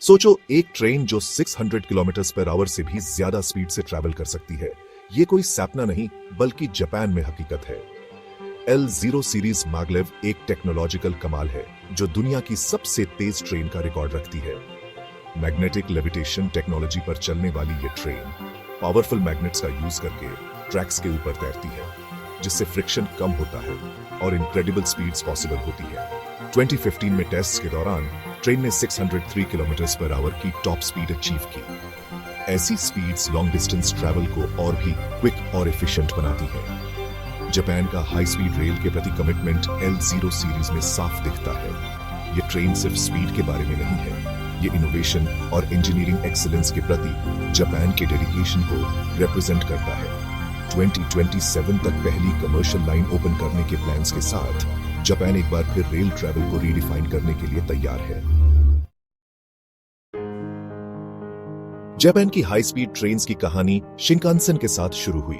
सोचो, एक ट्रेन जो 600 किलोमीटर पर आवर से भी ज्यादा स्पीड से ट्रैवल कर सकती है। ये कोई सपना नहीं, बल्कि जापान में हकीकत है। L0 सीरीज मैग्लेव एक टेक्नोलॉजिकल कमाल है जो दुनिया की सबसे तेज ट्रेन का रिकॉर्ड रखती है। मैग्नेटिक लेविटेशन टेक्नोलॉजी पर चलने वाली ये ट्रेन पावरफुल मैग्नेट्स का यूज करके ट्रैक्स के ऊपर तैरती है, जिससे फ्रिक्शन कम होता है और इनक्रेडिबल स्पीड्स पॉसिबल होती है। 2015 में टेस्ट के दौरान ट्रेन ने 603 किलोमीटर पर आवर की टॉप स्पीड अचीव की। ऐसी स्पीड्स लॉन्ग डिस्टेंस ट्रैवल को और भी क्विक और एफिशिएंट बनाती है। जापान का हाई स्पीड रेल के प्रति कमिटमेंट L0 सीरीज में साफ दिखता है। ये ट्रेन सिर्फ स्पीड के बारे में नहीं है, ये इनोवेशन और इंजीनियरिंग एक्सीलेंस के प्रति जापान के डेडिकेशन को रिप्रेजेंट करता है। 2027 तक पहली कमर्शियल लाइन ओपन करने के प्लान्स के साथ जापान एक बार फिर रेल ट्रैवल को रीडिफाइन करने के लिए तैयार है। जापान की हाई स्पीड ट्रेन्स की कहानी शिंकानसेन के साथ शुरू हुई।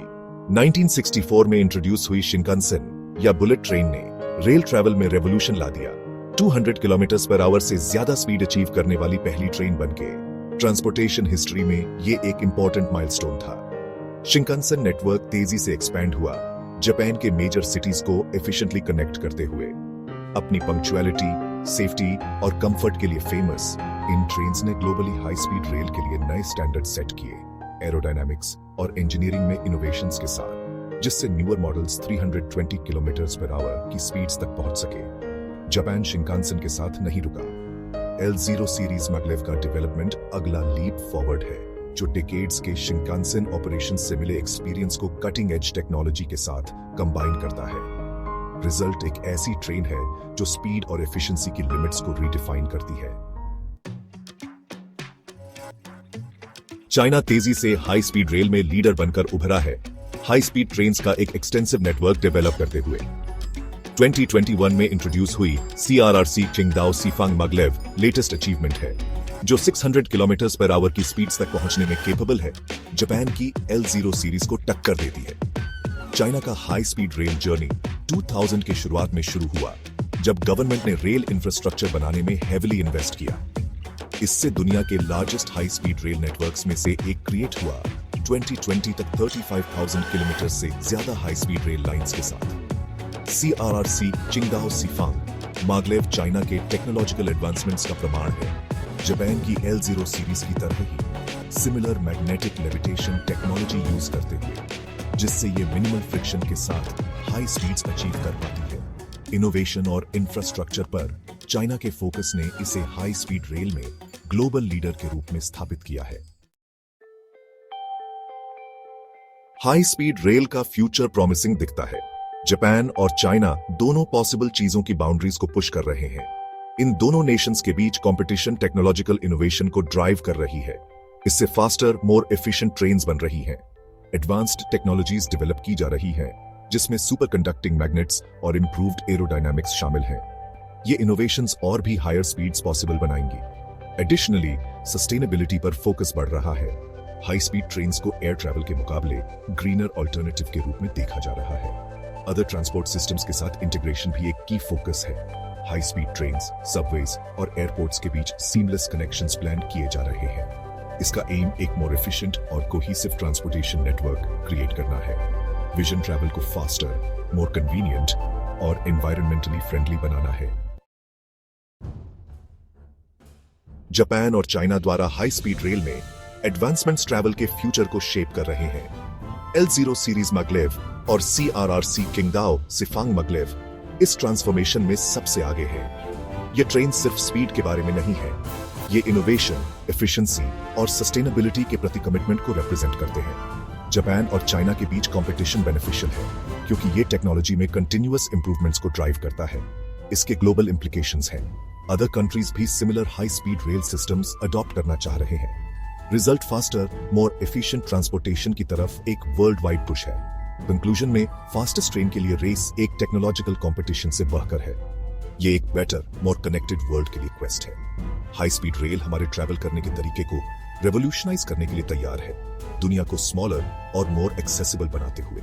1964 में इंट्रोड्यूस हुई शिंकानसेन या बुलेट ट्रेन ने रेल ट्रैवल में रेवोल्यूशन ला दिया। 200 किलोमीटर पर आवर से ज्यादा स्पीड अचीव करने वाली पहली ट्रेन बनके ट्रांसपोर्टेशन हिस्ट्री में ये एक इंपॉर्टेंट माइलस्टोन था। शिंकानसेन नेटवर्क तेजी से एक्सपैंड हुआ, जापान के मेजर सिटीज को एफिशिएंटली कनेक्ट करते हुए। अपनी पंक्चुअलिटी, सेफ्टी और कंफर्ट के लिए फेमस, इन ट्रेन्स ने ग्लोबली हाई स्पीड रेल के लिए नए स्टैंडर्ड सेट किए, एरोडायनामिक्स और इंजीनियरिंग में इनोवेशंस के साथ, जिससे newer models 320 kilometre per hour की स्पीड्स तक पहुंच सके। जापान शिंकानसेन के साथ नहीं रुका। L0 सीरीज मैग्लेव का डेवलपमेंट अगला लीप फॉरवर्ड है, जो डिकेड्स के शिंकानसेन ऑपरेशन से मिले एक्सपीरियंस को कटिंग एज टेक्नोलॉजी के साथ कंबाइन करता है। रिजल्ट एक ऐसी ट्रेन है जो स्पीड और एफिशिएंसी की लिमिट्स को रीडिफाइन करती है। चाइना तेजी से हाई स्पीड रेल में लीडर बनकर उभरा है, हाई स्पीड ट्रेन्स का एक एक्सटेंसिव नेटवर्क डेवलप करते हुए। 2021 में इंट्रोड्यूस हुई CRRC Qingdao Sifang maglev latest achievement है, जो 600 किलोमीटर पर आवर की स्पीड्स तक पहुंचने में केपेबल है। जापान की L0 सीरीज को टक्कर देती है। चाइना का हाई स्पीड रेल जर्नी 2000 के शुरुआत में शुरू हुआ, जब गवर्नमेंट ने रेल इंफ्रास्ट्रक्चर बनाने में हेविली इन्वेस्ट किया। इससे दुनिया के largest high speed rail networks में से एक क्रिएट हुआ। 2020 तक 35,000 किलोमीटर से ज्यादा हाई स्पीड रेल लाइंस के साथ। CRRC Qingdao Sifang maglev China के टेक्नोलॉजिकल एडवांसमेंट्स का प्रमाण है। जापान की L0 सीरीज की तरह ही similar magnetic levitation technology use करते हुए, जिससे ये मिनिमल फ्रिक्शन के साथ हाई स्पीड्स अचीव कर पाती है। इनोवेशन और इंफ्रास्ट्रक्चर पर चाइना के फोकस ने इसे हाई स्पीड रेल में ग्लोबल लीडर के रूप में स्थापित किया है। हाई स्पीड रेल का फ्यूचर प्रॉमिसिंग दिखता है। जापान और चाइना दोनों पॉसिबल चीजों की बाउंड्रीज को पुश कर रहे हैं। इन दोनों नेशंस के बीच कंपटीशन टेक्नोलॉजिकल इनोवेशन को ड्राइव कर रही है। इससे फास्टर, मोर एफिशिएंट ट्रेन्स बन रही हैं। एडवांस्ड टेक्नोलॉजीज डेवलप की जा रही हैं, जिसमें सुपर कंडक्टिंग मैग्नेट्स और इंप्रूव्ड एरोडायनामिक्स शामिल हैं। ये इनोवेशंस और भी हायर स्पीड्स पॉसिबल बनाएंगी। एडिशनली, सस्टेनेबिलिटी पर फोकस बढ़ रहा है। हाई स्पीड ट्रेन्स को एयर ट्रैवल के मुकाबले ग्रीनर ऑल्टरनेटिव के रूप में देखा जा रहा है। अदर ट्रांसपोर्ट सिस्टम्स के साथ इंटीग्रेशन भी एक की फोकस है। हाई स्पीड ट्रेन्स, सबवेज और एयरपोर्ट्स के बीच सीमलेस कनेक्शंस प्लान किए जा रहे हैं। इसका एम एक मोर एफिशिएंट और कोहेसिव ट्रांसपोर्टेशन नेटवर्क क्रिएट करना है। विजन ट्रैवल को फास्टर, मोर कन्वीनियंट और एनवायरमेंटली फ्रेंडली बनाना है। जापान और चाइना द्वारा हाई स्पीड रेल में एडवांसमेंट्स ट्रैवल के फ्यूचर को शेप कर रहे हैं। L0 सीरीज मैग्लेव और CRRC किंगदाओ सीफांग मैग्लेव इस ट्रांसफॉर्मेशन में सबसे आगे है। ये ट्रेन सिर्फ स्पीड के बारे में नहीं है, ये इनोवेशन, एफिशिएंसी और सस्टेनेबिलिटी के प्रति कमिटमेंट को रिप्रेजेंट करते हैं। जापान और चाइना के बीच कंपटीशन बेनिफिशियल है, क्योंकि ये टेक्नोलॉजी में कंटिन्यूअस इंप्रूवमेंट्स को ड्राइव करता है। इसके ग्लोबल इंप्लीकेशंस हैं। अदर कंट्रीज भी similar high speed rail systems adopt करना चाह रहे हैं। Result faster, more efficient transportation की तरफ एक वर्ल्ड वाइड पुश है। कंक्लूजन में, फास्टेस्ट ट्रेन के लिए रेस एक टेक्नोलॉजिकल कंपटीशन से बढ़कर है। ये एक बेटर, मोर कनेक्टेड वर्ल्ड के लिए क्वेस्ट है। हाई स्पीड रेल हमारे ट्रैवल करने के तरीके को रेवोल्यूशनाइज करने के लिए तैयार है, दुनिया को स्मॉलर और मोर एक्सेसिबल बनाते हुए।